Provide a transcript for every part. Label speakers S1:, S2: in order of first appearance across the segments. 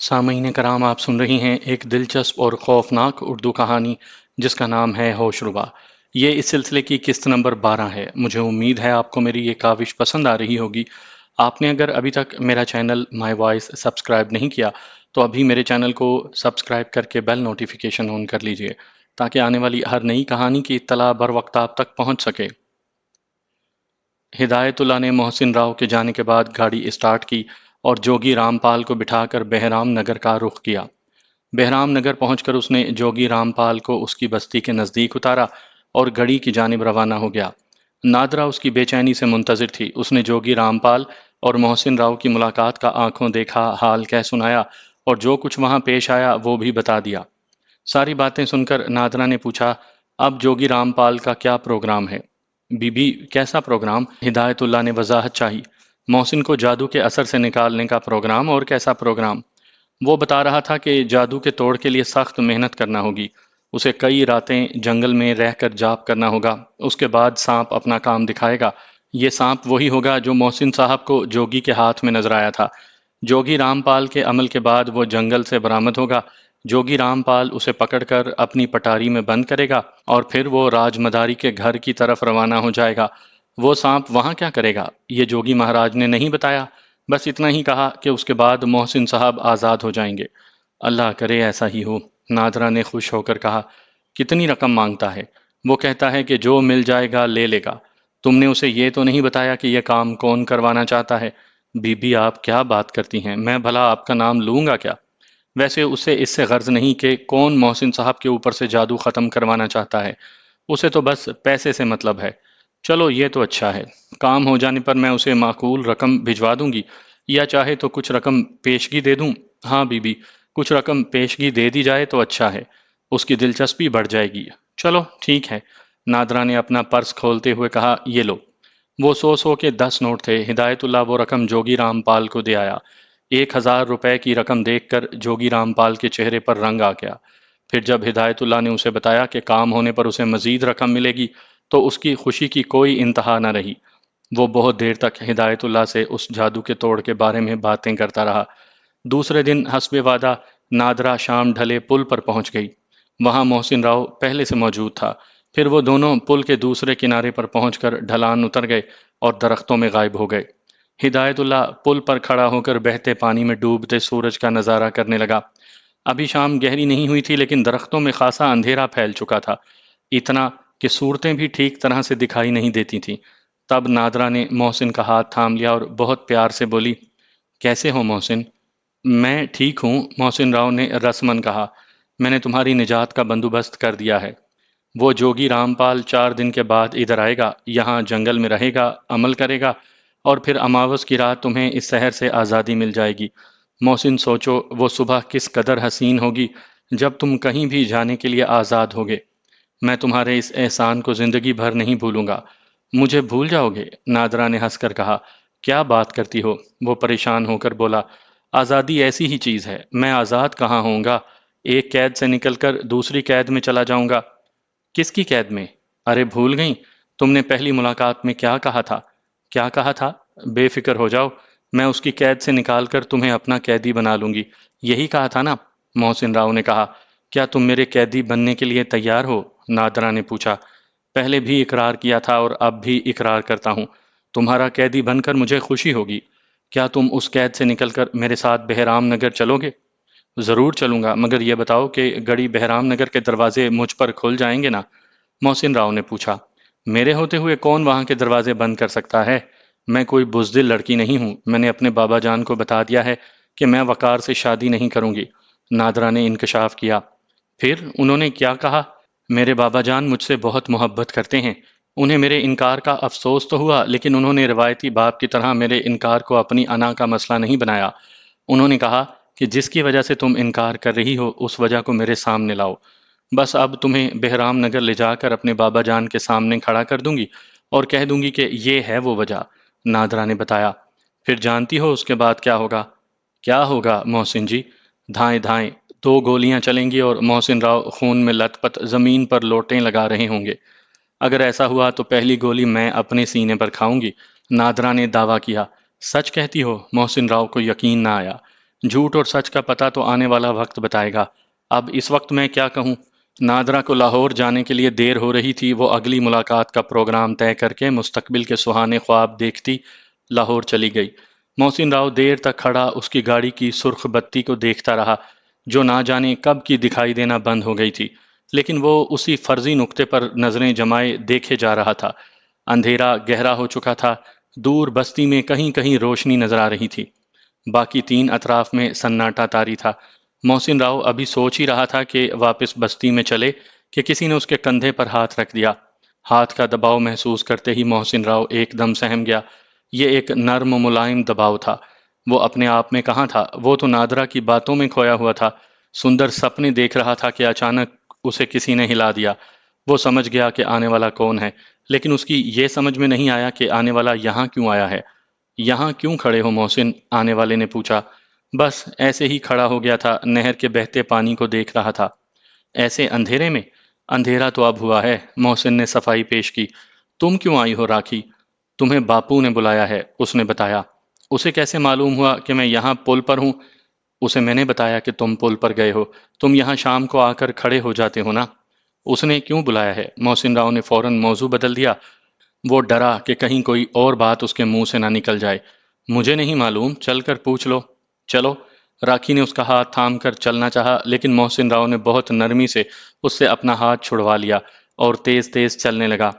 S1: سامعین کرام، آپ سن رہی ہیں ایک دلچسپ اور خوفناک اردو کہانی جس کا نام ہے ہوش ربا۔ یہ اس سلسلے کی قسط نمبر 12 ہے۔ مجھے امید ہے آپ کو میری یہ کاوش پسند آ رہی ہوگی۔ آپ نے اگر ابھی تک میرا چینل مائی وائس سبسکرائب نہیں کیا تو ابھی میرے چینل کو سبسکرائب کر کے بیل نوٹیفیکیشن آن کر لیجئے تاکہ آنے والی ہر نئی کہانی کی اطلاع بر وقت آپ تک پہنچ سکے۔ ہدایت اللہ نے محسن راؤ کے جانے کے بعد گاڑی اسٹارٹ کی اور جوگی رام پال کو بٹھا کر بہرام نگر کا رخ کیا۔ بہرام نگر پہنچ کر اس نے جوگی رام پال کو اس کی بستی کے نزدیک اتارا اور گڑی کی جانب روانہ ہو گیا۔ نادرا اس کی بے چینی سے منتظر تھی۔ اس نے جوگی رام پال اور محسن راؤ کی ملاقات کا آنکھوں دیکھا حال کہہ سنایا اور جو کچھ وہاں پیش آیا وہ بھی بتا دیا۔ ساری باتیں سن کر نادرا نے پوچھا، اب جوگی رام پال کا کیا پروگرام ہے؟ بی بی کیسا پروگرام؟ ہدایت اللہ نے وضاحت چاہی۔ محسن کو جادو کے اثر سے نکالنے کا پروگرام، اور کیسا پروگرام؟ وہ بتا رہا تھا کہ جادو کے توڑ کے لیے سخت محنت کرنا ہوگی۔ اسے کئی راتیں جنگل میں رہ کر جاپ کرنا ہوگا۔ اس کے بعد سانپ اپنا کام دکھائے گا۔ یہ سانپ وہی ہوگا جو محسن صاحب کو جوگی کے ہاتھ میں نظر آیا تھا۔ جوگی رام پال کے عمل کے بعد وہ جنگل سے برآمد ہوگا۔ جوگی رام پال اسے پکڑ کر اپنی پٹاری میں بند کرے گا اور پھر وہ راج مداری کے گھر کی طرف روانہ ہو جائے گا۔ وہ سانپ وہاں کیا کرے گا یہ جوگی مہاراج نے نہیں بتایا، بس اتنا ہی کہا کہ اس کے بعد محسن صاحب آزاد ہو جائیں گے۔ اللہ کرے ایسا ہی ہو، نادرا نے خوش ہو کر کہا۔ کتنی رقم مانگتا ہے؟ وہ کہتا ہے کہ جو مل جائے گا لے لے گا۔ تم نے اسے یہ تو نہیں بتایا کہ یہ کام کون کروانا چاہتا ہے؟ بی بی آپ کیا بات کرتی ہیں، میں بھلا آپ کا نام لوں گا کیا؟ ویسے اسے اس سے غرض نہیں کہ کون محسن صاحب کے اوپر سے جادو ختم کروانا چاہتا ہے، اسے تو بس پیسے سے مطلب ہے۔ چلو یہ تو اچھا ہے، کام ہو جانے پر میں اسے معقول رقم بھجوا دوں گی، یا چاہے تو کچھ رقم پیشگی دے دوں۔ ہاں بی بی، کچھ رقم پیشگی دے دی جائے تو اچھا ہے، اس کی دلچسپی بڑھ جائے گی۔ چلو ٹھیک ہے، نادرا نے اپنا پرس کھولتے ہوئے کہا، یہ لو۔ وہ 100 کے 10 نوٹ تھے۔ ہدایت اللہ وہ رقم جوگی رام پال کو دے آیا۔ 1000 روپے کی رقم دیکھ کر جوگی رام پال کے چہرے پر رنگ آ گیا۔ پھر جب ہدایت اللہ نے اسے بتایا کہ کام ہونے پر اسے مزید رقم ملے گی تو اس کی خوشی کی کوئی انتہا نہ رہی۔ وہ بہت دیر تک ہدایت اللہ سے اس جادو کے توڑ کے بارے میں باتیں کرتا رہا۔ دوسرے دن حسب وعدہ نادرا شام ڈھلے پل پر پہنچ گئی۔ وہاں محسن راؤ پہلے سے موجود تھا۔ پھر وہ دونوں پل کے دوسرے کنارے پر پہنچ کر ڈھلان اتر گئے اور درختوں میں غائب ہو گئے۔ ہدایت اللہ پل پر کھڑا ہو کر بہتے پانی میں ڈوبتے سورج کا نظارہ کرنے لگا۔ ابھی شام گہری نہیں ہوئی تھی لیکن درختوں میں خاصا اندھیرا پھیل چکا تھا، اتنا کہ صورتیں بھی ٹھیک طرح سے دکھائی نہیں دیتی تھیں۔ تب نادرا نے محسن کا ہاتھ تھام لیا اور بہت پیار سے بولی، کیسے ہو محسن؟ میں ٹھیک ہوں، محسن راؤ نے رسمن کہا۔ میں نے تمہاری نجات کا بندوبست کر دیا ہے۔ وہ جوگی رام پال 4 دن کے بعد ادھر آئے گا، یہاں جنگل میں رہے گا، عمل کرے گا، اور پھر اماوس کی رات تمہیں اس شہر سے آزادی مل جائے گی۔ محسن سوچو وہ صبح کس قدر حسین ہوگی جب تم کہیں بھی جانے کے لیے آزاد ہوگے۔ میں تمہارے اس احسان کو زندگی بھر نہیں بھولوں گا۔ مجھے بھول جاؤ گے؟ نادرا نے ہنس کر کہا۔ کیا بات کرتی ہو؟ وہ پریشان ہو کر بولا۔ آزادی ایسی ہی چیز ہے، میں آزاد کہاں ہوں گا؟ ایک قید سے نکل کر دوسری قید میں چلا جاؤں گا۔ کس کی قید میں؟ ارے بھول گئیں؟ تم نے پہلی ملاقات میں کیا کہا تھا؟ کیا کہا تھا؟ بے فکر ہو جاؤ، میں اس کی قید سے نکال کر تمہیں اپنا قیدی بنا لوں گی، یہی کہا تھا نا؟ محسن راؤ نے کہا۔ کیا تم میرے قیدی بننے کے لیے تیار ہو؟ نادرا نے پوچھا۔ پہلے بھی اقرار کیا تھا اور اب بھی اقرار کرتا ہوں، تمہارا قیدی بن کر مجھے خوشی ہوگی۔ کیا تم اس قید سے نکل کر میرے ساتھ بہرام نگر چلو گے؟ ضرور چلوں گا، مگر یہ بتاؤ کہ گڑی بہرام نگر کے دروازے مجھ پر کھل جائیں گے نا؟ محسن راؤ نے پوچھا۔ میرے ہوتے ہوئے کون وہاں کے دروازے بند کر سکتا ہے؟ میں کوئی بزدل لڑکی نہیں ہوں، میں نے اپنے بابا جان کو بتا دیا ہے کہ میں وقار سے شادی نہیں کروں گی۔ نادرا نے انکشاف کیا۔ پھر انہوں نے کیا کہا؟ میرے بابا جان مجھ سے بہت محبت کرتے ہیں، انہیں میرے انکار کا افسوس تو ہوا لیکن انہوں نے روایتی باپ کی طرح میرے انکار کو اپنی انا کا مسئلہ نہیں بنایا۔ انہوں نے کہا کہ جس کی وجہ سے تم انکار کر رہی ہو اس وجہ کو میرے سامنے لاؤ، بس اب تمہیں بہرام نگر لے جا کر اپنے بابا جان کے سامنے کھڑا کر دوں گی اور کہہ دوں گی کہ یہ ہے وہ وجہ۔ نادرا نے بتایا۔ پھر جانتی ہو اس کے بعد کیا ہوگا؟ کیا ہوگا محسن جی؟ دھائیں دھائیں 2 گولیاں چلیں گی اور محسن راؤ خون میں لت پت زمین پر لوٹیں لگا رہے ہوں گے۔ اگر ایسا ہوا تو پہلی گولی میں اپنے سینے پر کھاؤں گی، نادرا نے دعویٰ کیا۔ سچ کہتی ہو؟ محسن راؤ کو یقین نہ آیا۔ جھوٹ اور سچ کا پتہ تو آنے والا وقت بتائے گا۔ اب اس وقت میں کیا کہوں؟ نادرا کو لاہور جانے کے لیے دیر ہو رہی تھی۔ وہ اگلی ملاقات کا پروگرام طے کر کے مستقبل کے سہانے خواب دیکھتی لاہور چلی گئی۔ محسن راؤ دیر تک کھڑا اس کی گاڑی کی سرخ بتی کو دیکھتا رہا، جو نہ جانے کب کی دکھائی دینا بند ہو گئی تھی، لیکن وہ اسی فرضی نقطے پر نظریں جمائے دیکھے جا رہا تھا۔ اندھیرا گہرا ہو چکا تھا، دور بستی میں کہیں کہیں روشنی نظر آ رہی تھی، باقی تین اطراف میں سناٹا طاری تھا۔ محسن راؤ ابھی سوچ ہی رہا تھا کہ واپس بستی میں چلے کہ کسی نے اس کے کندھے پر ہاتھ رکھ دیا۔ ہاتھ کا دباؤ محسوس کرتے ہی محسن راؤ ایک دم سہم گیا۔ یہ ایک نرم و ملائم دباؤ تھا۔ وہ اپنے آپ میں کہاں تھا؟ وہ تو نادرا کی باتوں میں کھویا ہوا تھا، سندر سپنے دیکھ رہا تھا کہ اچانک اسے کسی نے ہلا دیا۔ وہ سمجھ گیا کہ آنے والا کون ہے، لیکن اس کی یہ سمجھ میں نہیں آیا کہ آنے والا یہاں کیوں آیا ہے۔ یہاں کیوں کھڑے ہو محسن؟ آنے والے نے پوچھا۔ بس ایسے ہی کھڑا ہو گیا تھا، نہر کے بہتے پانی کو دیکھ رہا تھا۔ ایسے اندھیرے میں؟ اندھیرا تو اب ہوا ہے، محسن نے صفائی پیش کی۔ تم کیوں آئی ہو راکھی؟ تمہیں باپو نے بلایا ہے، اس نے بتایا۔ اسے کیسے معلوم ہوا کہ میں یہاں پل پر ہوں؟ اسے میں نے بتایا کہ تم پل پر گئے ہو، تم یہاں شام کو آ کر کھڑے ہو جاتے ہو نا۔ اس نے کیوں بلایا ہے؟ محسن راؤ نے فوراً موضوع بدل دیا۔ وہ ڈرا کہ کہیں کوئی اور بات اس کے منہ سے نہ نکل جائے۔ مجھے نہیں معلوم، چل کر پوچھ لو۔ چلو۔ راکھی نے اس کا ہاتھ تھام کر چلنا چاہا، لیکن محسن راؤ نے بہت نرمی سے اس سے اپنا ہاتھ چھڑوا لیا اور تیز تیز چلنے لگا۔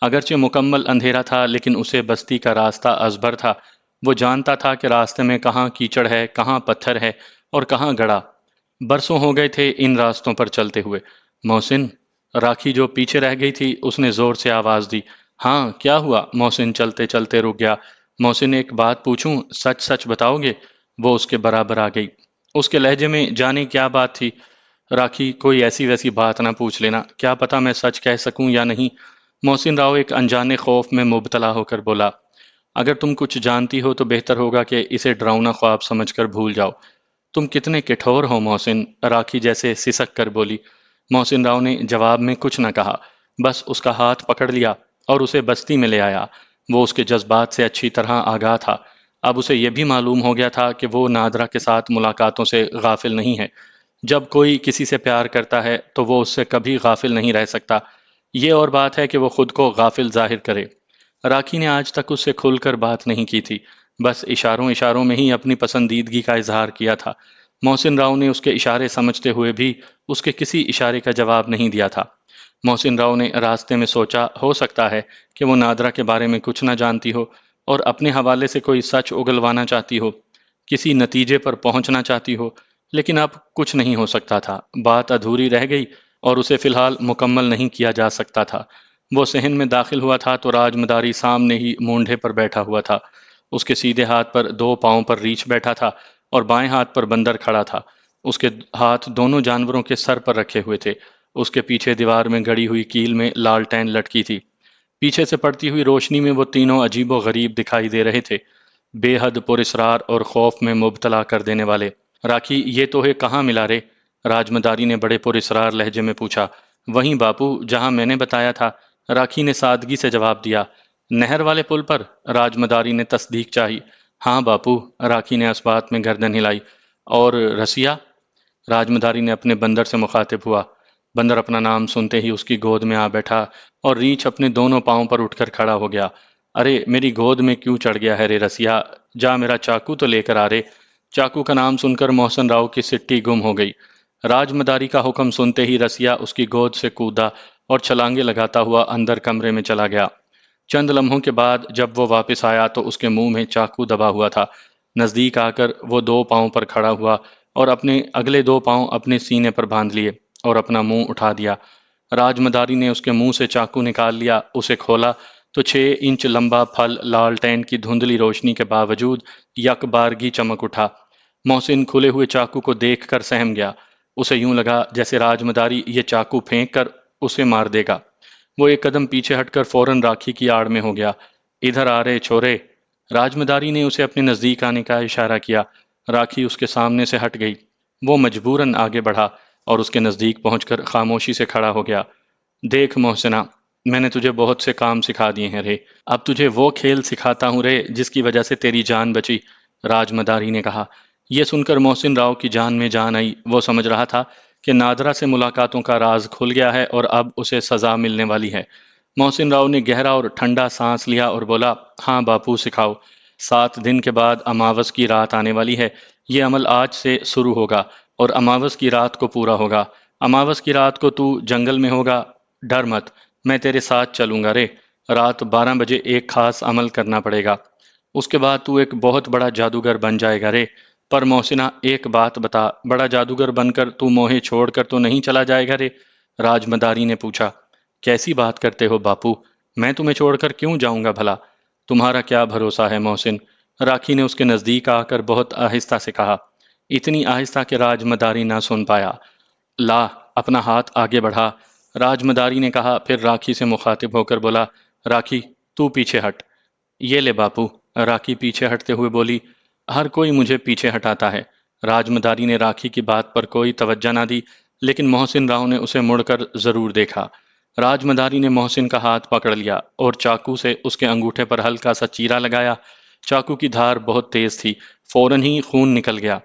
S1: اگرچہ مکمل اندھیرا تھا، لیکن اسے بستی کا راستہ ازبر تھا۔ وہ جانتا تھا کہ راستے میں کہاں کیچڑ ہے، کہاں پتھر ہے اور کہاں گڑھا۔ برسوں ہو گئے تھے ان راستوں پر چلتے ہوئے۔ محسن، راکھی جو پیچھے رہ گئی تھی اس نے زور سے آواز دی۔ ہاں، کیا ہوا؟ محسن چلتے چلتے رک گیا۔ محسن، ایک بات پوچھوں، سچ سچ بتاؤ گے؟ وہ اس کے برابر آ گئی۔ اس کے لہجے میں جانے کیا بات تھی۔ راکھی، کوئی ایسی ویسی بات نہ پوچھ لینا، کیا پتا میں سچ کہہ سکوں یا نہیں۔ محسن راؤ ایک انجانے خوف میں مبتلا ہو کر بولا۔ اگر تم کچھ جانتی ہو تو بہتر ہوگا کہ اسے ڈراؤنا خواب سمجھ کر بھول جاؤ۔ تم کتنے کٹھور ہو محسن، راکھی جیسے سسک کر بولی۔ محسن راؤ نے جواب میں کچھ نہ کہا، بس اس کا ہاتھ پکڑ لیا اور اسے بستی میں لے آیا۔ وہ اس کے جذبات سے اچھی طرح آگاہ تھا۔ اب اسے یہ بھی معلوم ہو گیا تھا کہ وہ نادرا کے ساتھ ملاقاتوں سے غافل نہیں ہے۔ جب کوئی کسی سے پیار کرتا ہے تو وہ اس سے کبھی غافل نہیں رہ سکتا۔ یہ اور بات ہے کہ وہ خود کو غافل ظاہر کرے۔ راکھی نے آج تک اس سے کھل کر بات نہیں کی تھی، بس اشاروں اشاروں میں ہی اپنی پسندیدگی کا اظہار کیا تھا۔ محسن راؤ نے اس کے اشارے سمجھتے ہوئے بھی اس کے کسی اشارے کا جواب نہیں دیا تھا۔ محسن راؤ نے راستے میں سوچا، ہو سکتا ہے کہ وہ نادرا کے بارے میں کچھ نہ جانتی ہو اور اپنے حوالے سے کوئی سچ اگلوانا چاہتی ہو، کسی نتیجے پر پہنچنا چاہتی ہو، لیکن اب کچھ نہیں ہو سکتا تھا۔ بات ادھوری رہ گئی اور اسے فی الحال مکمل نہیں کیا جا سکتا تھا۔ وہ صحن میں داخل ہوا تھا تو راج مداری سامنے ہی مونڈھے پر بیٹھا ہوا تھا۔ اس کے سیدھے ہاتھ پر دو پاؤں پر ریچھ بیٹھا تھا اور بائیں ہاتھ پر بندر کھڑا تھا۔ اس کے ہاتھ دونوں جانوروں کے سر پر رکھے ہوئے تھے۔ اس کے پیچھے دیوار میں گڑی ہوئی کیل میں لالٹین لٹکی تھی۔ پیچھے سے پڑتی ہوئی روشنی میں وہ تینوں عجیب و غریب دکھائی دے رہے تھے، بے حد پراسرار اور خوف میں مبتلا کر دینے والے۔ راکھی، یہ توہے کہاں ملا رے؟ راج مداری نے بڑے پراسرار لہجے میں پوچھا۔ وہیں باپو، جہاں میں نے بتایا تھا، راکھی نے سادگی سے جواب دیا۔ نہر والے پل پر؟ راج مداری نے تصدیق چاہی۔ ہاں باپو، راکھی نے اس بات میں گردن ہلائی۔ اور رسیا؟ راج مداری نے اپنے بندر سے مخاطب ہوا۔ بندر اپنا نام سنتے ہی اس کی گود میں آ بیٹھا اور ریچھ اپنے دونوں پاؤں پر اٹھ کر کھڑا ہو گیا۔ ارے میری گود میں کیوں چڑھ گیا ہے رے رسیا؟ جا میرا چاقو تو لے کر آ رے۔ چاقو کا نام سن کر محسن راؤ کی سٹی گم ہو گئی۔ راج مداری کا حکم سنتے ہی رسیا اس کی گود سے کودا اور چھلانگے لگاتا ہوا اندر کمرے میں چلا گیا۔ چند لمحوں کے بعد جب وہ واپس آیا تو اس کے منہ میں چاقو دبا ہوا تھا۔ نزدیک آ کر وہ دو پاؤں پر کھڑا ہوا اور اپنے اگلے دو پاؤں اپنے سینے پر باندھ لیے اور اپنا منہ اٹھا دیا۔ راج مداری نے اس کے منہ سے چاقو نکال لیا، اسے کھولا تو 6 انچ لمبا پھل لالٹین کی دھندلی روشنی کے باوجود یک بارگی چمک اٹھا۔ محسن کھلے ہوئے چاقو کو دیکھ کر سہم گیا۔ اسے یوں لگا جیسے راج مداری یہ چاقو پھینک کر اسے مار دے گا۔ وہ ایک قدم پیچھے ہٹ کر فوراً راکھی کی آڑ میں ہو گیا۔ ادھر آ رہے چھورے! راج مداری نے اسے اپنے نزدیک آنے کا اشارہ کیا۔ راکھی اس کے سامنے سے ہٹ گئی۔ وہ مجبوراً آگے بڑھا اور اس کے نزدیک پہنچ کر خاموشی سے کھڑا ہو گیا۔ دیکھ محسنہ، میں نے تجھے بہت سے کام سکھا دیے ہیں رے، اب تجھے وہ کھیل سکھاتا ہوں رے جس کی وجہ سے تیری جان بچی۔ راج مداری نے کہا، یہ سن کر محسن راؤ کی جان میں جان آئی۔ وہ سمجھ رہا تھا کہ نادرا سے ملاقاتوں کا راز کھل گیا ہے اور اب اسے سزا ملنے والی ہے۔ محسن راؤ نے گہرا اور ٹھنڈا سانس لیا اور بولا، ہاں باپو سکھاؤ۔ 7 دن کے بعد اماوس کی رات آنے والی ہے۔ یہ عمل آج سے شروع ہوگا اور اماوس کی رات کو پورا ہوگا۔ اماوس کی رات کو تو جنگل میں ہوگا، ڈر مت، میں تیرے ساتھ چلوں گا رے۔ رات 12 بجے ایک خاص عمل کرنا پڑے گا، اس کے بعد تو ایک بہت بڑا جادوگر بن جائے گا رے۔ پر محسنہ ایک بات بتا، بڑا جادوگر بن کر تو موہے چھوڑ کر تو نہیں چلا جائے گا رے؟ راج مداری نے پوچھا۔ کیسی بات کرتے ہو باپو، میں تمہیں چھوڑ کر کیوں جاؤں گا بھلا؟ تمہارا کیا بھروسہ ہے محسن؟ راکھی نے اس کے نزدیک آ کر بہت آہستہ سے کہا، اتنی آہستہ کہ راج مداری نہ سن پایا۔ لا، اپنا ہاتھ آگے بڑھا، راج مداری نے کہا، پھر راکھی سے مخاطب ہو کر بولا، راکھی تو پیچھے ہٹ۔ یہ لے باپو۔ راکھی پیچھے ہٹتے ہوئے بولی، ہر کوئی مجھے پیچھے ہٹاتا ہے۔ راج مداری نے راکھی کی بات پر کوئی توجہ نہ دی، لیکن محسن راؤ نے اسے مڑ کر ضرور دیکھا۔ راج مداری نے محسن کا ہاتھ پکڑ لیا اور چاقو سے اس کے انگوٹھے پر ہلکا سا چیرا لگایا۔ چاقو کی دھار بہت تیز تھی، فوراً ہی خون نکل گیا۔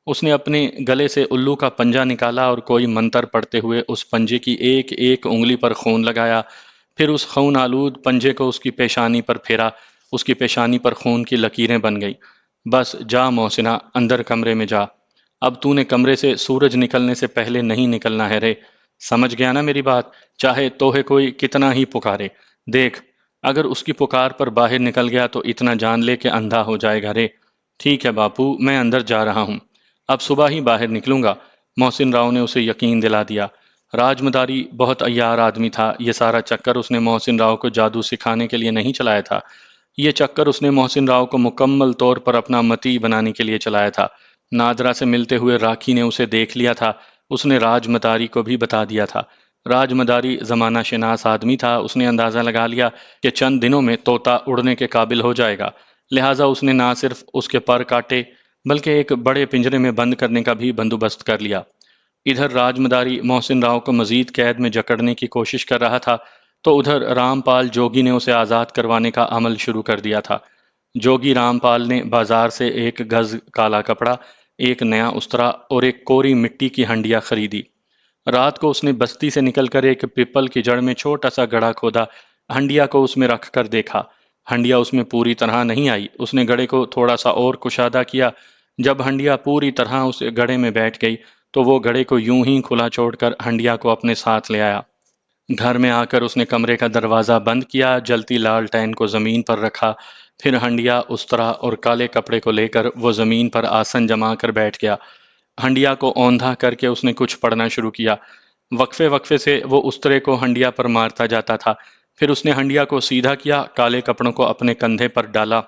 S1: اس نے اپنے گلے سے الو کا پنجہ نکالا اور کوئی منتر پڑھتے ہوئے اس پنجے کی ایک ایک انگلی پر خون لگایا، پھر اس خون آلود پنجے کو اس کی پیشانی پر پھیرا۔ اس کی پیشانی پر خون کی لکیریں بن گئی۔ بس جا محسنہ، اندر کمرے میں جا۔ اب تو نے کمرے سے سورج نکلنے سے پہلے نہیں نکلنا ہے رے، سمجھ گیا نا میری بات؟ چاہے توہے کوئی کتنا ہی پکارے، دیکھ اگر اس کی پکار پر باہر نکل گیا تو اتنا جان لے کہ اندھا ہو جائے گا رے۔ ٹھیک ہے باپو، میں اندر جا رہا ہوں، اب صبح ہی باہر نکلوں گا، محسن راؤ نے اسے یقین دلا دیا۔ راج مداری بہت عیار آدمی تھا۔ یہ سارا چکر اس نے محسن راؤ کو جادو سکھانے کے لیے نہیں چلایا تھا، یہ چکر اس نے محسن راؤ کو مکمل طور پر اپنا متی بنانے کے لیے چلایا تھا۔ نادرا سے ملتے ہوئے راکھی نے اسے دیکھ لیا تھا، اس نے راج مداری کو بھی بتا دیا تھا۔ راج مداری زمانہ شناس آدمی تھا، اس نے اندازہ لگا لیا کہ چند دنوں میں طوطا اڑنے کے قابل ہو جائے گا، لہٰذا اس نے نہ صرف اس کے پر کاٹے بلکہ ایک بڑے پنجرے میں بند کرنے کا بھی بندوبست کر لیا۔ ادھر راج مداری محسن راؤ کو مزید قید میں جکڑنے کی کوشش کر رہا تھا تو ادھر رام پال جوگی نے اسے آزاد کروانے کا عمل شروع کر دیا تھا۔ جوگی رام پال نے بازار سے 1 گز کالا کپڑا، ایک نیا استرا اور ایک کوری مٹی کی ہنڈیا خریدی۔ رات کو اس نے بستی سے نکل کر ایک پیپل کی جڑ میں چھوٹا سا گڑھا کھودا، ہنڈیا کو اس میں رکھ کر دیکھا۔ ہنڈیا اس میں پوری طرح نہیں آئی۔ اس نے گڑھے کو تھوڑا سا اور کشادہ کیا۔ جب ہنڈیا پوری طرح اس گڑھے میں بیٹھ گئی تو وہ گڑھے کو یوں ہی کھلا چھوڑ کر ہنڈیا کو اپنے ساتھ لے آیا۔ گھر میں آ کر اس نے کمرے کا دروازہ بند کیا، جلتی لالٹین کو زمین پر رکھا، پھر ہنڈیا، استرا اور کالے کپڑے کو لے کر وہ زمین پر آسن جما کر بیٹھ گیا۔ ہنڈیا کو اوندھا کر کے اس نے کچھ پڑھنا شروع کیا۔ وقفے وقفے سے وہ استرے کو ہنڈیا پر مارتا جاتا تھا، پھر اس نے ہنڈیا کو سیدھا کیا، کالے کپڑوں کو اپنے کندھے پر ڈالا،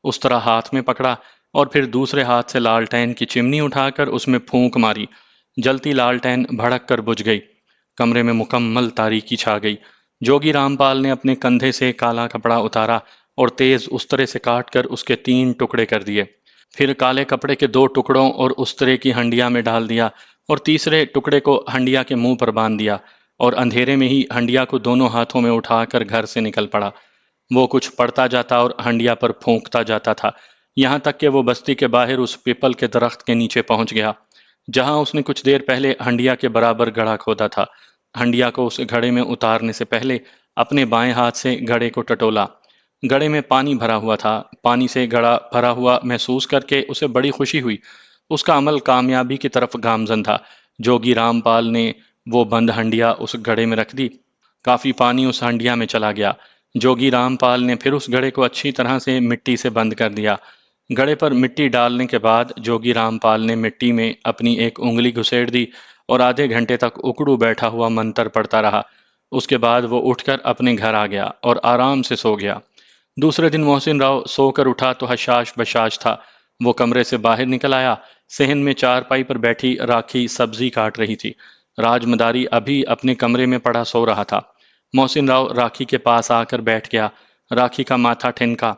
S1: استرا ہاتھ میں پکڑا اور پھر دوسرے ہاتھ سے لالٹین کی چمنی اٹھا کر اس میں پھونک ماری۔ جلتی لالٹین بھڑک کر بجھ گئی۔ کمرے میں مکمل تاریکی چھا گئی۔ جوگی رام پال نے اپنے کندھے سے کالا کپڑا اتارا اور تیز استرے سے کاٹ کر اس کے 3 ٹکڑے کر دیے، پھر کالے کپڑے کے 2 ٹکڑوں اور استرے کی ہنڈیا میں ڈال دیا اور تیسرے ٹکڑے کو ہنڈیا کے منہ پر باندھ دیا اور اندھیرے میں ہی ہنڈیا کو دونوں ہاتھوں میں اٹھا کر گھر سے نکل پڑا۔ وہ کچھ پڑھتا جاتا اور ہنڈیا پر پھونکتا جاتا تھا، یہاں تک کہ وہ بستی کے باہر اس پیپل کے درخت کے نیچے پہنچ گیا جہاں اس نے کچھ دیر پہلے ہنڈیا کے برابر گڑھا کھودا تھا۔ ہنڈیا کو اس گھڑے میں اتارنے سے پہلے اپنے بائیں ہاتھ سے گھڑے کو ٹٹولا۔ گھڑے میں پانی بھرا ہوا تھا۔ پانی سے گھڑا بھرا ہوا محسوس کر کے اسے بڑی خوشی ہوئی۔ اس کا عمل کامیابی کی طرف گامزن تھا۔ جوگی رام پال نے وہ بند ہنڈیا اس گھڑے میں رکھ دی۔ کافی پانی اس ہنڈیا میں چلا گیا۔ جوگی رام پال نے پھر اس گھڑے کو اچھی طرح سے مٹی سے بند کر دیا۔ گھڑے پر مٹی ڈالنے کے بعد جوگی رام پال نے مٹی میں اپنی ایک انگلی گھسیڑ دی اور آدھے گھنٹے تک اکڑو بیٹھا ہوا منتر پڑھتا رہا۔ اس کے بعد وہ اٹھ کر اپنے گھر آ گیا اور آرام سے سو گیا۔ دوسرے دن محسن راؤ سو کر اٹھا تو حشاش بشاش تھا۔ وہ کمرے سے باہر نکل آیا۔ صحن میں چارپائی پر بیٹھی راکھی سبزی کاٹ رہی تھی۔ راج مداری ابھی اپنے کمرے میں پڑا سو رہا تھا۔ محسن راؤ راکھی کے پاس آ کر بیٹھ گیا۔ راکھی کا ماتھا ٹھنکا۔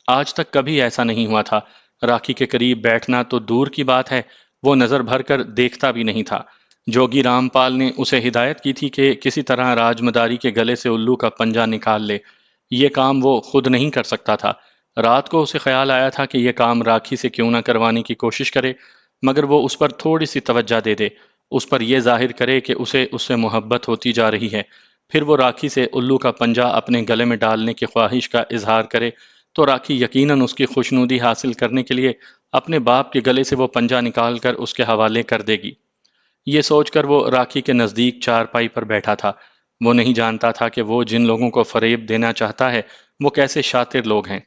S1: آج تک کبھی ایسا نہیں ہوا تھا۔ راکھی کے قریب بیٹھنا تو دور کی بات ہے، وہ نظر بھر کر دیکھتا بھی نہیں تھا۔ جوگی رام پال نے اسے ہدایت کی تھی کہ کسی طرح راج مداری کے گلے سے الو کا پنجہ نکال لے۔ یہ کام وہ خود نہیں کر سکتا تھا۔ رات کو اسے خیال آیا تھا کہ یہ کام راکھی سے کیوں نہ کروانے کی کوشش کرے۔ مگر وہ اس پر تھوڑی سی توجہ دے دے، اس پر یہ ظاہر کرے کہ اسے اس سے محبت ہوتی جا رہی ہے، پھر وہ راکھی سے الو کا پنجہ اپنے گلے میں ڈالنے کی خواہش کا اظہار کرے، تو راکھی یقیناً اس کی خوشنودی حاصل کرنے کے لیے اپنے باپ کے گلے سے وہ پنجہ نکال کر اس کے حوالے کر دے گی۔ یہ سوچ کر وہ راکھی کے نزدیک چارپائی پر بیٹھا تھا۔ وہ نہیں جانتا تھا کہ وہ جن لوگوں کو فریب دینا چاہتا ہے وہ کیسے شاطر لوگ ہیں۔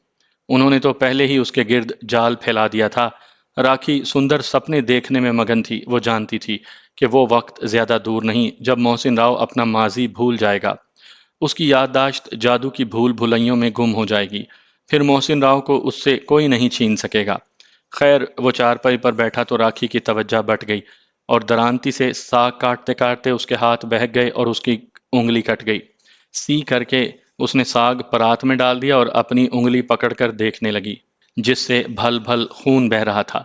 S1: انہوں نے تو پہلے ہی اس کے گرد جال پھیلا دیا تھا۔ راکھی سندر سپنے دیکھنے میں مگن تھی۔ وہ جانتی تھی کہ وہ وقت زیادہ دور نہیں جب محسن راؤ اپنا ماضی بھول جائے گا۔ اس کی یادداشت جادو کی بھول بھلائیوں میں گم ہو جائے گی۔ پھر محسن راؤ کو اس سے کوئی نہیں چھین سکے گا۔ خیر، وہ چارپائی پر بیٹھا تو راکھی کی توجہ بٹ گئی اور درانتی سے ساگ کاٹتے کاٹتے اس کے ہاتھ بہک گئے اور اس کی انگلی کٹ گئی۔ سی کر کے اس نے ساگ پرات میں ڈال دیا اور اپنی انگلی پکڑ کر دیکھنے لگی، جس سے بھل بھل خون بہہ رہا تھا۔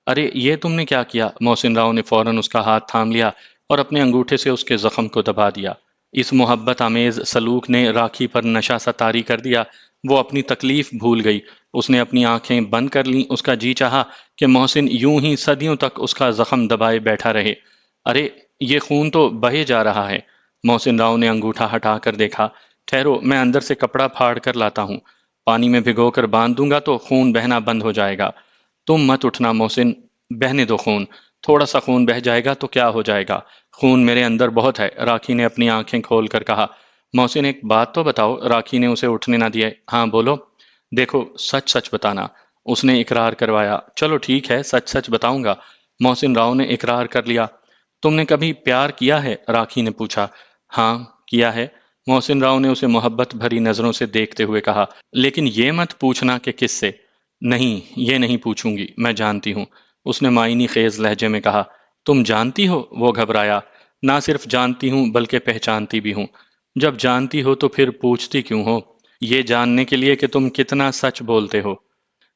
S1: ارے یہ تم نے کیا کیا؟ محسن راؤ نے فوراً اس کا ہاتھ تھام لیا اور اپنے انگوٹھے سے اس کے زخم کو دبا دیا۔ اس محبت آمیز سلوک نے راکھی پر نشہ سا طاری کر دیا۔ وہ اپنی تکلیف بھول گئی۔ اس نے اپنی آنکھیں بند کر لیں۔ اس کا جی چاہا کہ محسن یوں ہی صدیوں تک اس کا زخم دبائے بیٹھا رہے۔ ارے یہ خون تو بہے جا رہا ہے۔ محسن راؤ نے انگوٹھا ہٹا کر دیکھا۔ ٹھہرو، میں اندر سے کپڑا پھاڑ کر لاتا ہوں، پانی میں بھگو کر باندھ دوں گا تو خون بہنا بند ہو جائے گا۔ تم مت اٹھنا محسن، بہنے دو خون، تھوڑا سا خون بہہ جائے گا تو کیا ہو جائے گا، خون میرے اندر بہت ہے۔ راکھی نے اپنی آنکھیں کھول کر کہا۔ محسن ایک بات تو بتاؤ۔ راکھی نے اسے اٹھنے نہ دیا۔ ہاں بولو۔ دیکھو سچ سچ بتانا، اس نے اقرار کروایا۔ چلو ٹھیک ہے، سچ سچ بتاؤں گا۔ محسن راؤ نے اقرار کر لیا۔ تم نے کبھی پیار کیا ہے؟ راکھی نے پوچھا۔ ہاں کیا ہے، محسن راؤ نے اسے محبت بھری نظروں سے دیکھتے ہوئے کہا، لیکن یہ مت پوچھنا کہ کس سے۔ نہیں، یہ نہیں پوچھوں گی، میں جانتی ہوں، اس نے معنی خیز لہجے میں کہا۔ تم جانتی ہو؟ وہ گھبرایا۔ نہ صرف جانتی ہوں بلکہ پہچانتی بھی ہوں۔ جب جانتی ہو تو پھر پوچھتی کیوں ہو؟ یہ جاننے کے لیے کہ تم کتنا سچ بولتے ہو۔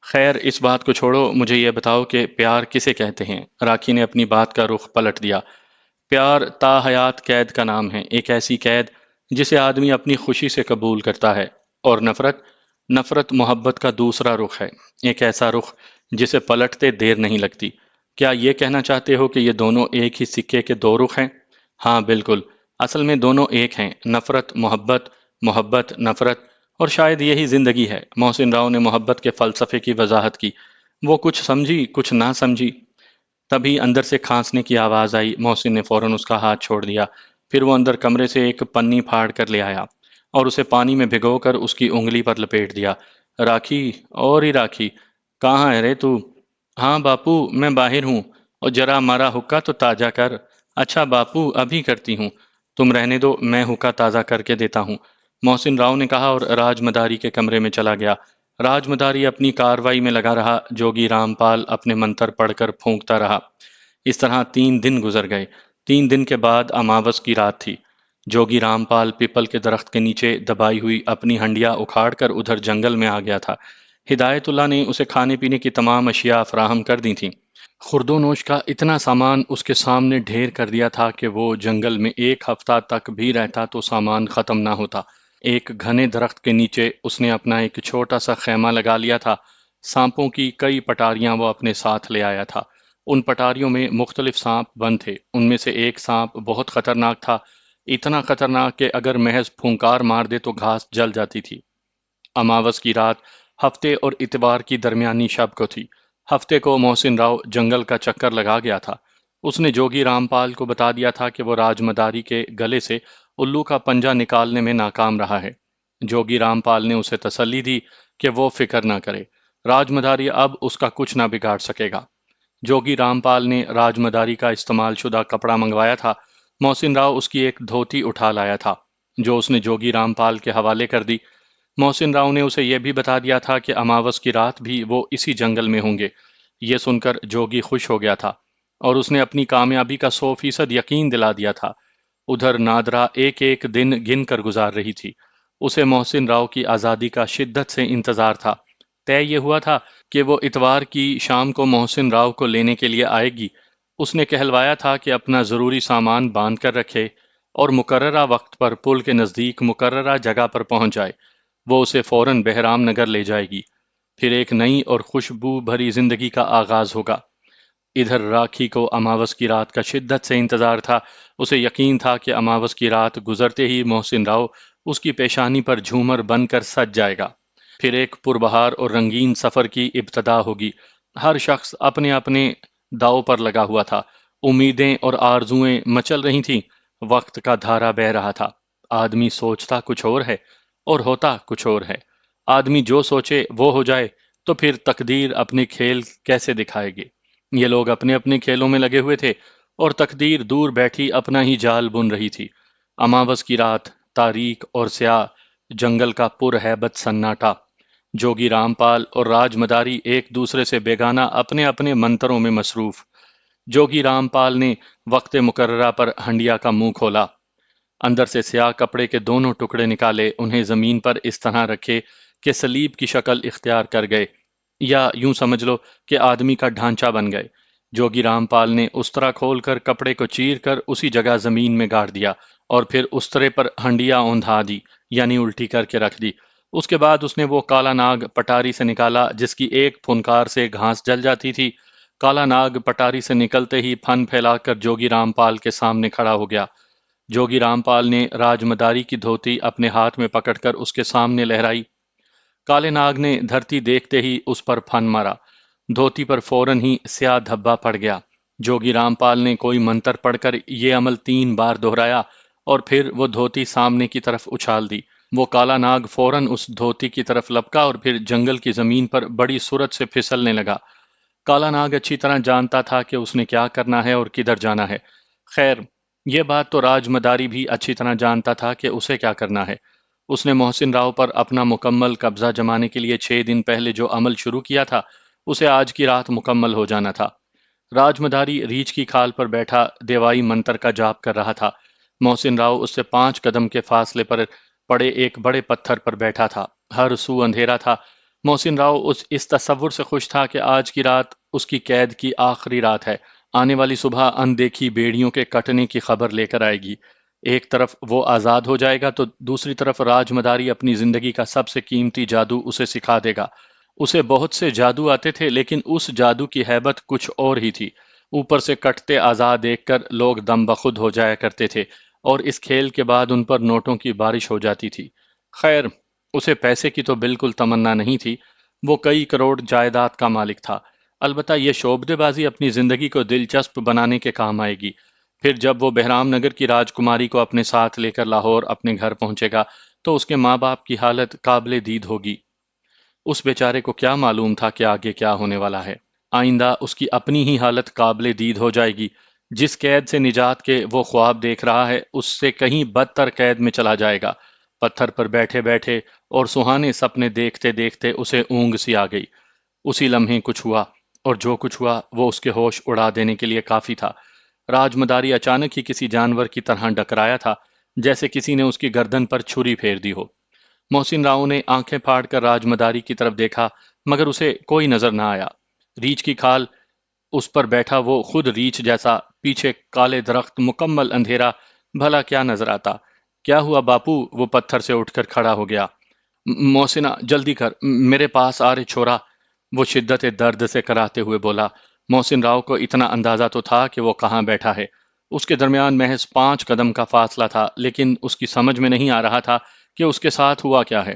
S1: خیر اس بات کو چھوڑو، مجھے یہ بتاؤ کہ پیار کسے کہتے ہیں؟ راکھی نے اپنی بات کا رخ پلٹ دیا۔ پیار تا حیات قید کا نام ہے، ایک ایسی قید جسے آدمی اپنی خوشی سے قبول کرتا ہے۔ اور نفرت محبت کا دوسرا رخ ہے، ایک ایسا رخ جسے پلٹتے دیر نہیں لگتی۔ کیا یہ کہنا چاہتے ہو کہ یہ دونوں ایک ہی سکے کے دو رخ ہیں؟ ہاں بالکل، اصل میں دونوں ایک ہیں، نفرت محبت، محبت نفرت، اور شاید یہی زندگی ہے۔ محسن راؤ نے محبت کے فلسفے کی وضاحت کی۔ وہ کچھ سمجھی کچھ نہ سمجھی۔ تبھی اندر سے کھانسنے کی آواز آئی۔ محسن نے فوراً اس کا ہاتھ چھوڑ دیا۔ پھر وہ اندر کمرے سے ایک پنی پھاڑ کر لے آیا اور اسے پانی میں بھگو کر اس کی انگلی پر لپیٹ دیا۔ راکھی، اور ہی راکھی، کہاں ہے رے تو؟ ہاں باپو، میں باہر ہوں، اور ذرا ہمارا حکا تو تازہ کر۔ اچھا باپو، ابھی کرتی ہوں، تم رہنے دو، میں حکا تازہ کر کے دیتا ہوں، محسن راؤ نے کہا اور راج مداری کے کمرے میں چلا گیا۔ راج مداری اپنی کاروائی میں لگا رہا، جوگی رام پال اپنے منتر پڑھ کر پھونکتا رہا۔ اس طرح 3 دن گزر گئے۔ 3 دن کے بعد اماوس کی رات تھی۔ جوگی رام پال پیپل کے درخت کے نیچے دبائی ہوئی اپنی ہنڈیا اکھاڑ کر ادھر جنگل میں آ گیا تھا۔ ہدایت اللہ نے اسے کھانے پینے کی تمام اشیاء فراہم کر دی تھیں۔ خورد و نوش کا اتنا سامان اس کے سامنے ڈھیر کر دیا تھا کہ وہ جنگل میں 1 ہفتہ تک بھی رہتا تو سامان ختم نہ ہوتا۔ ایک گھنے درخت کے نیچے اس نے اپنا ایک چھوٹا سا خیمہ لگا لیا تھا۔ سانپوں کی کئی پٹاریاں وہ اپنے ساتھ لے آیا تھا۔ ان پٹاریوں میں مختلف سانپ بند تھے۔ ان میں سے ایک سانپ بہت خطرناک تھا، اتنا خطرناک کہ اگر محض پھونکار مار دے تو گھاس جل جاتی تھی۔ اماوس کی رات ہفتے اور اتوار کی درمیانی شب کو تھی۔ ہفتے کو محسن راؤ جنگل کا چکر لگا گیا تھا۔ اس نے جوگی رام پال کو بتا دیا تھا کہ وہ راج مداری کے گلے سے الو کا پنجہ نکالنے میں ناکام رہا ہے۔ جوگی رام پال نے اسے تسلی دی کہ وہ فکر نہ کرے، راج مداری اب اس کا کچھ نہ بگاڑ سکے گا۔ جوگی رام پال نے راج مداری کا استعمال شدہ کپڑا منگوایا تھا۔ محسن راؤ اس کی ایک دھوتی اٹھا لایا تھا جو اس نے جوگی رام پال کے حوالے کر دی۔ محسن راؤ نے اسے یہ بھی بتا دیا تھا کہ اماوس کی رات بھی وہ اسی جنگل میں ہوں گے۔ یہ سن کر جوگی خوش ہو گیا تھا اور اس نے اپنی کامیابی کا 100% یقین دلا دیا تھا۔ ادھر نادرا ایک ایک دن گن کر گزار رہی تھی۔ اسے محسن راؤ کی آزادی کا شدت سے انتظار تھا۔ طے یہ ہوا تھا کہ وہ اتوار کی شام کو محسن راؤ کو لینے کے لیے آئے گی۔ اس نے کہلوایا تھا کہ اپنا ضروری سامان باندھ کر رکھے اور مقررہ وقت پر پل کے نزدیک مقررہ جگہ پر پہنچ جائے۔ وہ اسے فوراً بہرام نگر لے جائے گی۔ پھر ایک نئی اور خوشبو بھری زندگی کا آغاز ہوگا۔ ادھر راکھی کو اماوس کی رات کا شدت سے انتظار تھا۔ اسے یقین تھا کہ اماوس کی رات گزرتے ہی محسن راؤ اس کی پیشانی پر جھومر بن کر سج جائے گا۔ پھر ایک پربہار اور رنگین سفر کی ابتدا ہوگی۔ ہر شخص اپنے اپنے داؤ پر لگا ہوا تھا۔ امیدیں اور آرزوئیں مچل رہی تھیں۔ وقت کا دھارا بہہ رہا تھا۔ آدمی سوچتا کچھ اور ہے اور ہوتا کچھ اور ہے۔ آدمی جو سوچے وہ ہو جائے تو پھر تقدیر اپنے کھیل کیسے دکھائے گی؟ یہ لوگ اپنے اپنے کھیلوں میں لگے ہوئے تھے اور تقدیر دور بیٹھی اپنا ہی جال بن رہی تھی۔ اماوس کی رات، تاریک اور سیاہ، جنگل کا پر ہیبت سناٹا۔ جوگی رام پال اور راج مداری ایک دوسرے سے بیگانہ اپنے اپنے منتروں میں مصروف۔ جوگی رام پال نے وقت مقررہ پر ہنڈیا کا منہ کھولا، اندر سے سیاہ کپڑے کے دونوں ٹکڑے نکالے، انہیں زمین پر اس طرح رکھے کہ سلیب کی شکل اختیار کر گئے، یا یوں سمجھ لو کہ آدمی کا ڈھانچہ بن گئے۔ جوگی رام پال نے استرا کھول کر کپڑے کو چیر کر اسی جگہ زمین میں گاڑ دیا اور پھر استرے پر ہنڈیا اوندھا دی، یعنی الٹی کر کے رکھ دی۔ اس کے بعد اس نے وہ کالا ناگ پٹاری سے نکالا جس کی ایک پھنکار سے گھاس جل جاتی تھی۔ کالا ناگ پٹاری سے نکلتے ہی پھن پھیلا کر جوگی رام پال کے سامنے کھڑا ہو گیا۔ جوگی رام پال نے راج مداری کی دھوتی اپنے ہاتھ میں پکڑ کر اس کے سامنے لہرائی۔ کالے ناگ نے دھرتی دیکھتے ہی اس پر پھن مارا۔ دھوتی پر فوراً ہی سیاہ دھبا پڑ گیا۔ جوگی رام پال نے کوئی منتر پڑھ کر یہ عمل 3 بار دہرایا اور پھر وہ دھوتی سامنے کی طرف اچھال دی۔ وہ کالا ناگ فوراً اس دھوتی کی طرف لپکا اور پھر جنگل کی زمین پر بڑی سرعت سے پھسلنے لگا۔ کالا ناگ اچھی طرح جانتا تھا کہ اس نے کیا کرنا ہے اور کدھر جانا ہے۔ خیر، یہ بات تو راج مداری بھی اچھی طرح جانتا تھا کہ اسے کیا کرنا ہے۔ اس نے محسن راؤ پر اپنا مکمل قبضہ جمانے کے لیے 6 دن پہلے جو عمل شروع کیا تھا اسے آج کی رات مکمل ہو جانا تھا۔ راج مداری ریچھ کی کھال پر بیٹھا دیوائی منتر کا جاپ کر رہا تھا۔ محسن راؤ اس سے 5 قدم کے فاصلے پر پڑے ایک بڑے پتھر پر بیٹھا تھا۔ ہر سو اندھیرا تھا۔ محسن راؤ اس تصور سے خوش تھا کہ آج کی رات اس کی قید کی آخری رات ہے۔ آنے والی صبح اندیکھی بیڑیوں کے کٹنے کی خبر لے کر آئے گی۔ ایک طرف وہ آزاد ہو جائے گا تو دوسری طرف راج مداری اپنی زندگی کا سب سے قیمتی جادو اسے سکھا دے گا۔ اسے بہت سے جادو آتے تھے لیکن اس جادو کی ہیبت کچھ اور ہی تھی۔ اوپر سے کٹتے اعضاء دیکھ کر لوگ دم بخود ہو جایا کرتے تھے اور اس کھیل کے بعد ان پر نوٹوں کی بارش ہو جاتی تھی۔ خیر، اسے پیسے کی تو بالکل تمنا نہیں تھی۔ وہ کئی کروڑ جائیداد کا مالک تھا۔ البتہ یہ شعبدے بازی اپنی زندگی کو دلچسپ بنانے کے کام آئے گی۔ پھر جب وہ بہرام نگر کی راجکماری کو اپنے ساتھ لے کر لاہور اپنے گھر پہنچے گا تو اس کے ماں باپ کی حالت قابل دید ہوگی۔ اس بیچارے کو کیا معلوم تھا کہ آگے کیا ہونے والا ہے۔ آئندہ اس کی اپنی ہی حالت قابل دید ہو جائے گی۔ جس قید سے نجات کے وہ خواب دیکھ رہا ہے اس سے کہیں بدتر قید میں چلا جائے گا۔ پتھر پر بیٹھے بیٹھے اور سہانے سپنے دیکھتے دیکھتے اسے اونگ سی آ گئی۔ اسی لمحے کچھ ہوا، اور جو کچھ ہوا وہ اس کے ہوش اڑا دینے کے لیے کافی تھا۔ راج مداری اچانک ہی کسی جانور کی طرح ڈکرایا تھا، جیسے کسی نے اس کی گردن پر چھری پھیر دی ہو۔ محسن راؤ نے آنکھیں پھاڑ کر راج مداری کی طرف دیکھا مگر اسے کوئی نظر نہ آیا۔ ریچھ کی کھال، اس پر بیٹھا وہ خود ریچھ جیسا، پیچھے کالے درخت، مکمل اندھیرا، بھلا کیا نظر آتا؟ کیا ہوا باپو؟ وہ پتھر سے اٹھ کر کھڑا ہو گیا۔ محسنہ جلدی کر، میرے پاس آ رے چھوڑا، وہ شدت درد سے کراتے ہوئے بولا۔ محسن راؤ کو اتنا اندازہ تو تھا کہ وہ کہاں بیٹھا ہے۔ اس کے درمیان محض 5 قدم کا فاصلہ تھا، لیکن اس کی سمجھ میں نہیں آ رہا تھا کہ اس کے ساتھ ہوا کیا ہے۔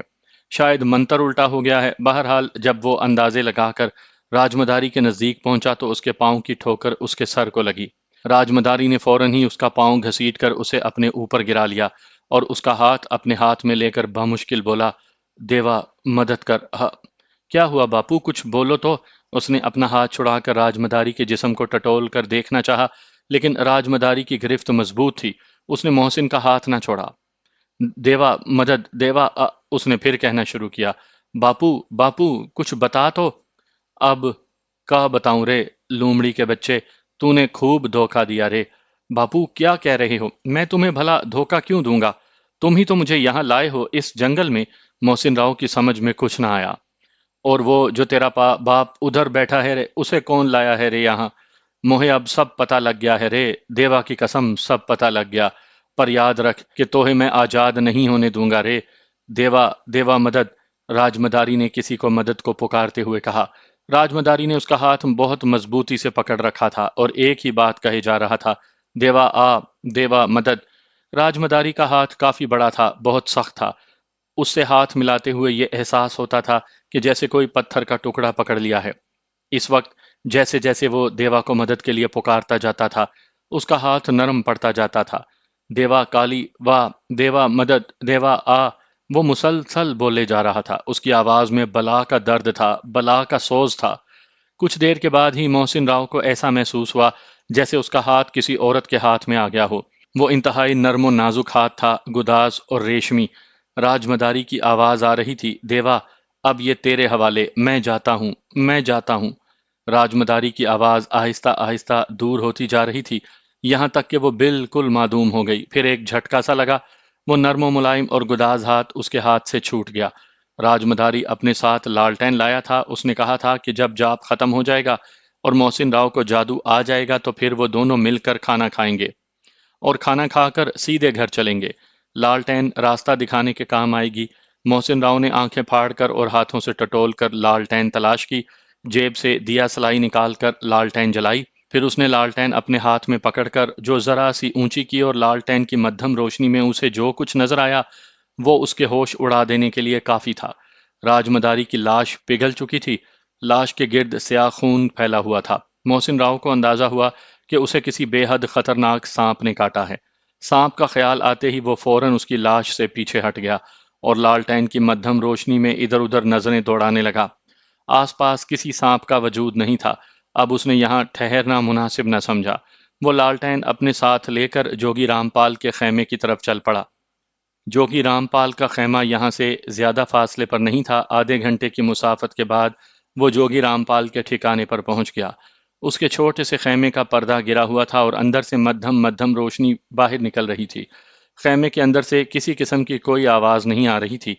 S1: شاید منتر الٹا ہو گیا ہے۔ بہرحال جب وہ اندازے لگا کر راج مداری کے نزدیک پہنچا تو اس کے پاؤں کی ٹھوکر اس کے سر کو لگی۔ راج مداری نے فوراً ہی اس کا پاؤں گھسیٹ کر اسے اپنے اوپر گرا لیا اور اس کا ہاتھ اپنے ہاتھ میں لے کر بمشکل بولا، دیوا مدد کر۔ کیا ہوا باپو؟ کچھ بولو تو۔ اس نے اپنا ہاتھ چھڑا کر راج مداری کے جسم کو ٹٹول کر دیکھنا چاہا لیکن راج مداری کی گرفت مضبوط تھی۔ اس نے محسن کا ہاتھ نہ چھوڑا۔ دیوا مدد، دیوا اس نے پھر کہنا شروع کیا۔ باپو باپو کچھ بتا تو۔ اب کا بتاؤں رے لومڑی کے بچے، تو نے خوب دھوکہ دیا رے۔ باپو کیا کہہ رہے ہو؟ میں تمہیں بھلا دھوکہ کیوں دوں گا؟ تم ہی تو مجھے یہاں لائے ہو اس جنگل میں۔ محسن راؤ کی سمجھ میں کچھ نہ آیا۔ اور وہ جو تیرا باپ ادھر بیٹھا ہے رے، اسے کون لایا ہے رے یہاں؟ موہے اب سب پتہ لگ گیا ہے رے، دیوا کی قسم سب پتہ لگ گیا۔ پر یاد رکھ کہ توہیں میں آزاد نہیں ہونے دوں گا رے۔ دیوا دیوا مدد، راج مداری نے کسی کو مدد کو پکارتے ہوئے کہا۔ راجمداری نے اس کا ہاتھ بہت مضبوطی سے پکڑ رکھا تھا اور ایک ہی بات کہے جا رہا تھا، دیوا آ، دیوا مدد۔ راجمداری کا ہاتھ کافی بڑا تھا، بہت سخت تھا۔ اس سے ہاتھ ملاتے ہوئے یہ احساس ہوتا تھا کہ جیسے کوئی پتھر کا ٹکڑا پکڑ لیا ہے۔ اس وقت جیسے جیسے وہ دیوا کو مدد کے لیے پکارتا جاتا تھا، اس کا ہاتھ نرم پڑتا جاتا تھا۔ دیوا کالی واہ، دیوا مدد، دیوا آ، وہ مسلسل بولے جا رہا تھا۔ اس کی آواز میں بلا کا درد تھا، بلا کا سوز تھا۔ کچھ دیر کے بعد ہی محسن راؤ کو ایسا محسوس ہوا جیسے اس کا ہاتھ کسی عورت کے ہاتھ میں آ گیا ہو۔ وہ انتہائی نرم و نازک ہاتھ تھا، گداز اور ریشمی۔ راج مداری کی آواز آ رہی تھی، دیوا اب یہ تیرے حوالے، میں جاتا ہوں، میں جاتا ہوں۔ راج مداری کی آواز آہستہ آہستہ دور ہوتی جا رہی تھی، یہاں تک کہ وہ بالکل معدوم ہو گئی۔ پھر ایک جھٹکا سا لگا، وہ نرم و ملائم اور گداز ہاتھ اس کے ہاتھ سے چھوٹ گیا۔ راج مداری اپنے ساتھ لالٹین لایا تھا، اس نے کہا تھا کہ جب جاپ ختم ہو جائے گا اور محسن راؤ کو جادو آ جائے گا تو پھر وہ دونوں مل کر کھانا کھائیں گے اور کھانا کھا کر سیدھے گھر چلیں گے۔ لالٹین راستہ دکھانے کے کام آئے گی۔ محسن راؤ نے آنکھیں پھاڑ کر اور ہاتھوں سے ٹٹول کر لالٹین تلاش کی، جیب سے دیا سلائی نکال کر لالٹین جلائی۔ پھر اس نے لالٹین اپنے ہاتھ میں پکڑ کر جو ذرا سی اونچی کی اور لالٹین کی مدھم روشنی میں اسے جو کچھ نظر آیا وہ اس کے ہوش اڑا دینے کے لیے کافی تھا۔ راج مداری کی لاش پگھل چکی تھی، لاش کے گرد سیاہ خون پھیلا ہوا تھا۔ محسن راؤ کو اندازہ ہوا کہ اسے کسی بے حد خطرناک سانپ نے کاٹا ہے۔ سانپ کا خیال آتے ہی وہ فوراً اس کی لاش سے پیچھے ہٹ گیا اور لالٹین کی مدھم روشنی میں ادھر ادھر نظریں دوڑانے لگا۔ آس پاس کسی سانپ کا وجود نہیں تھا۔ اب اس نے یہاں ٹھہرنا مناسب نہ سمجھا۔ وہ لالٹین اپنے ساتھ لے کر جوگی رامپال کے خیمے کی طرف چل پڑا۔ جوگی رامپال کا خیمہ یہاں سے زیادہ فاصلے پر نہیں تھا۔ آدھے گھنٹے کی مسافت کے بعد وہ جوگی رامپال کے ٹھکانے پر پہنچ گیا۔ اس کے چھوٹے سے خیمے کا پردہ گرا ہوا تھا اور اندر سے مدھم مدھم روشنی باہر نکل رہی تھی۔ خیمے کے اندر سے کسی قسم کی کوئی آواز نہیں آ رہی تھی۔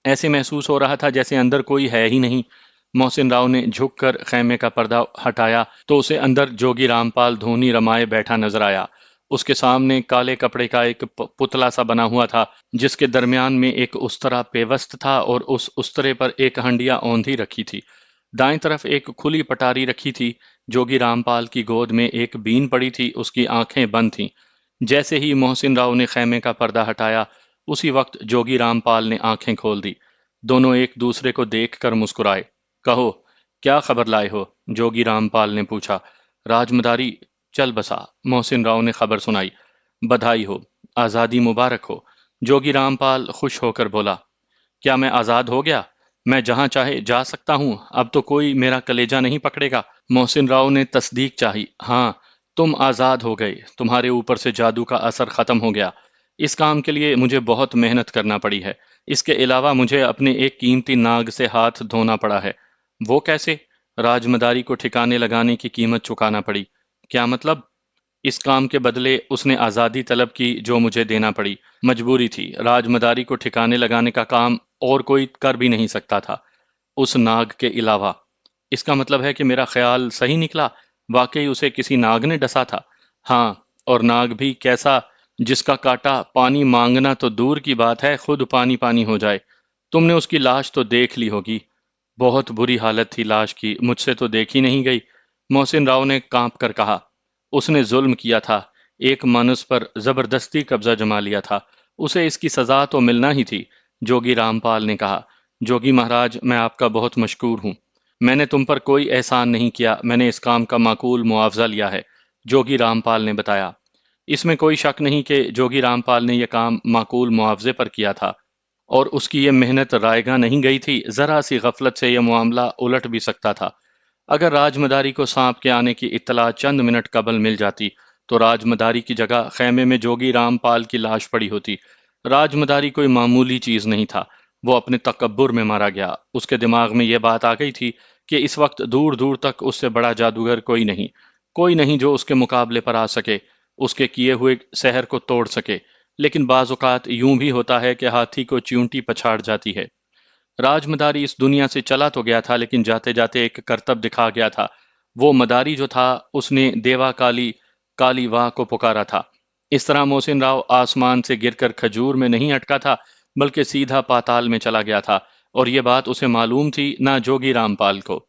S1: ایسے محسوس ہو رہا تھا جیسے اندر کوئی ہے ہی نہیں۔ محسن راؤ نے جھک کر خیمے کا پردہ ہٹایا تو اسے اندر جوگی رامپال دھونی رمائے بیٹھا نظر آیا۔ اس کے سامنے کالے کپڑے کا ایک پتلا سا بنا ہوا تھا جس کے درمیان میں ایک استرا پیوست تھا اور اس استرے پر ایک ہنڈیا اوندھی رکھی تھی۔ دائیں طرف ایک کھلی پٹاری رکھی تھی۔ جوگی رامپال کی گود میں ایک بین پڑی تھی، اس کی آنکھیں بند تھیں۔ جیسے ہی محسن راؤ نے خیمے کا پردہ ہٹایا اسی وقت جوگی رامپال نے آنکھیں کھول دی۔ دونوں ایک دوسرے کو دیکھ کر مسکرائے۔ کہو کیا خبر لائے ہو؟ جوگی رامپال نے پوچھا۔ راج مداری چل بسا، محسن راؤ نے خبر سنائی۔ بدھائی ہو، آزادی مبارک ہو، جوگی رامپال خوش ہو کر بولا۔ کیا میں آزاد ہو گیا؟ میں جہاں چاہے جا سکتا ہوں، اب تو کوئی میرا کلیجہ نہیں پکڑے گا؟ محسن راؤ نے تصدیق چاہی۔ ہاں، تم آزاد ہو گئے، تمہارے اوپر سے جادو کا اثر ختم ہو گیا۔ اس کام کے لیے مجھے بہت محنت کرنا پڑی ہے۔ اس کے علاوہ مجھے اپنے ایک قیمتی ناگ سے ہاتھ دھونا پڑا ہے۔ وہ کیسے؟ راج مداری کو ٹھکانے لگانے کی قیمت چکانا پڑی۔ کیا مطلب؟ اس کام کے بدلے اس نے آزادی طلب کی جو مجھے دینا پڑی۔ مجبوری تھی، راج مداری کو ٹھکانے لگانے کا کام اور کوئی کر بھی نہیں سکتا تھا اس ناگ کے علاوہ۔ اس کا مطلب ہے کہ میرا خیال صحیح نکلا، واقعی اسے کسی ناگ نے ڈسا تھا۔ ہاں، اور ناگ بھی کیسا، جس کا کاٹا پانی مانگنا تو دور کی بات ہے خود پانی پانی ہو جائے۔ تم نے اس کی لاش تو دیکھ لی ہوگی۔ بہت بری حالت تھی لاش کی، مجھ سے تو دیکھی نہیں گئی، محسن راؤ نے کانپ کر کہا۔ اس نے ظلم کیا تھا، ایک مانس پر زبردستی قبضہ جما لیا تھا، اسے اس کی سزا تو ملنا ہی تھی، جوگی رامپال نے کہا۔ جوگی مہاراج، میں آپ کا بہت مشکور ہوں۔ میں نے تم پر کوئی احسان نہیں کیا، میں نے اس کام کا معقول معاوضہ لیا ہے، جوگی رامپال نے بتایا۔ اس میں کوئی شک نہیں کہ جوگی رامپال نے یہ کام معقول معاوضے پر کیا تھا اور اس کی یہ محنت رائے گاہ نہیں گئی تھی، ذرا سی غفلت سے یہ معاملہ الٹ بھی سکتا تھا۔ اگر راج مداری کو سانپ کے آنے کی اطلاع چند منٹ قبل مل جاتی تو راج مداری کی جگہ خیمے میں جوگی رامپال کی لاش پڑی ہوتی۔ راج مداری کوئی معمولی چیز نہیں تھا، وہ اپنے تکبر میں مارا گیا۔ اس کے دماغ میں یہ بات آ گئی تھی کہ اس وقت دور دور تک اس سے بڑا جادوگر کوئی نہیں جو اس کے مقابلے پر آ سکے، اس کے کیے ہوئے سحر کو توڑ سکے۔ لیکن بعض اوقات یوں بھی ہوتا ہے کہ ہاتھی کو چیونٹی پچھاڑ جاتی ہے۔ راج مداری اس دنیا سے چلا تو گیا تھا لیکن جاتے جاتے ایک کرتب دکھا گیا تھا۔ وہ مداری جو تھا اس نے دیوا کالی کالی واہ کو پکارا تھا۔ اس طرح محسن راؤ آسمان سے گر کر کھجور میں نہیں اٹکا تھا بلکہ سیدھا پاتال میں چلا گیا تھا، اور یہ بات اسے معلوم تھی نہ جوگی رامپال کو۔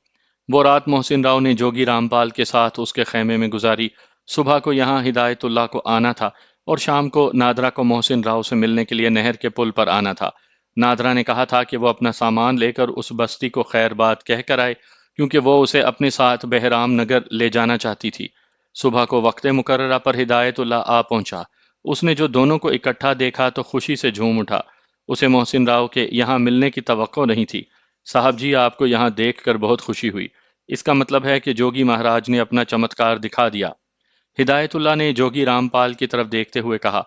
S1: وہ رات محسن راؤ نے جوگی رامپال کے ساتھ اس کے خیمے میں گزاری۔ صبح کو یہاں ہدایت اللہ کو آنا تھا اور شام کو نادرا کو محسن راؤ سے ملنے کے لیے نہر کے پل پر آنا تھا۔ نادرا نے کہا تھا کہ وہ اپنا سامان لے کر اس بستی کو خیر بات کہہ کر آئے، کیونکہ وہ اسے اپنے ساتھ بہرام نگر لے جانا چاہتی تھی۔ صبح کو وقت مقررہ پر ہدایت اللہ آ پہنچا۔ اس نے جو دونوں کو اکٹھا دیکھا تو خوشی سے جھوم اٹھا۔ اسے محسن راؤ کے یہاں ملنے کی توقع نہیں تھی۔ صاحب جی، آپ کو یہاں دیکھ کر بہت خوشی ہوئی۔ اس کا مطلب ہے کہ جوگی مہاراج نے اپنا چمتکار دکھا دیا۔ ہدایت اللہ نے جوگی رامپال کی طرف دیکھتے ہوئے کہا،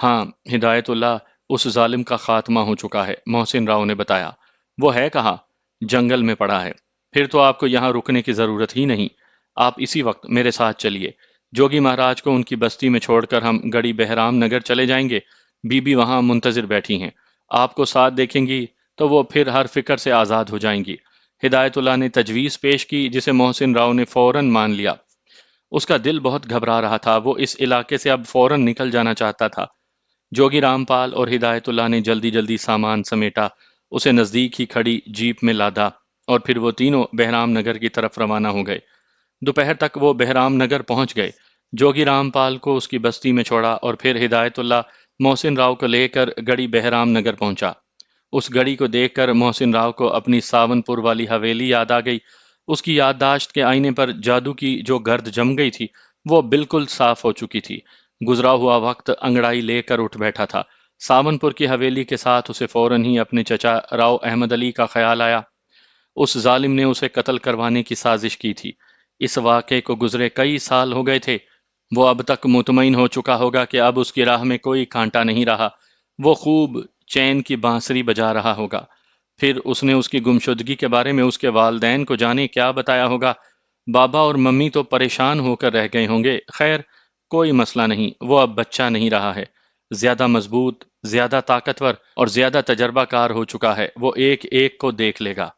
S1: ہاں ہدایت اللہ، اس ظالم کا خاتمہ ہو چکا ہے۔ محسن راؤ نے بتایا۔ وہ ہے کہاں؟ جنگل میں پڑا ہے۔ پھر تو آپ کو یہاں رکنے کی ضرورت ہی نہیں، آپ اسی وقت میرے ساتھ چلیے۔ جوگی مہاراج کو ان کی بستی میں چھوڑ کر ہم گڑی بہرام نگر چلے جائیں گے۔ بی بی وہاں منتظر بیٹھی ہیں، آپ کو ساتھ دیکھیں گی تو وہ پھر ہر فکر سے آزاد ہو جائیں گی۔ ہدایت اللہ نے تجویز پیش کی جسے محسن راؤ نے فوراً مان لیا۔ اس کا دل بہت گھبرا رہا تھا، وہ اس علاقے سے اب فوراً نکل جانا چاہتا تھا۔ جوگی رامپال اور ہدایت اللہ نے جلدی جلدی سامان سمیٹا، اسے نزدیک ہی کھڑی جیپ میں لادا اور پھر وہ تینوں بہرام نگر کی طرف روانہ ہو گئے۔ دوپہر تک وہ بہرام نگر پہنچ گئے۔ جوگی رامپال کو اس کی بستی میں چھوڑا اور پھر ہدایت اللہ محسن راؤ کو لے کر گڑی بہرام نگر پہنچا۔ اس گڑی کو دیکھ کر محسن راؤ کو اپنی ساون پور والی حویلی یاد آ گئی۔ اس کی یادداشت کے آئینے پر جادو کی جو گرد جم گئی تھی وہ بالکل صاف ہو چکی تھی۔ گزرا ہوا وقت انگڑائی لے کر اٹھ بیٹھا تھا۔ ساون پور کی حویلی کے ساتھ اسے فوراً ہی اپنے چچا راؤ احمد علی کا خیال آیا۔ اس ظالم نے اسے قتل کروانے کی سازش کی تھی۔ اس واقعے کو گزرے کئی سال ہو گئے تھے۔ وہ اب تک مطمئن ہو چکا ہوگا کہ اب اس کی راہ میں کوئی کانٹا نہیں رہا۔ وہ خوب چین کی بانسری بجا رہا ہوگا۔ پھر اس نے اس کی گمشدگی کے بارے میں اس کے والدین کو جانے کیا بتایا ہوگا۔ بابا اور ممی تو پریشان ہو کر رہ گئے ہوں گے۔ خیر، کوئی مسئلہ نہیں، وہ اب بچہ نہیں رہا ہے، زیادہ مضبوط، زیادہ طاقتور اور زیادہ تجربہ کار ہو چکا ہے۔ وہ ایک ایک کو دیکھ لے گا۔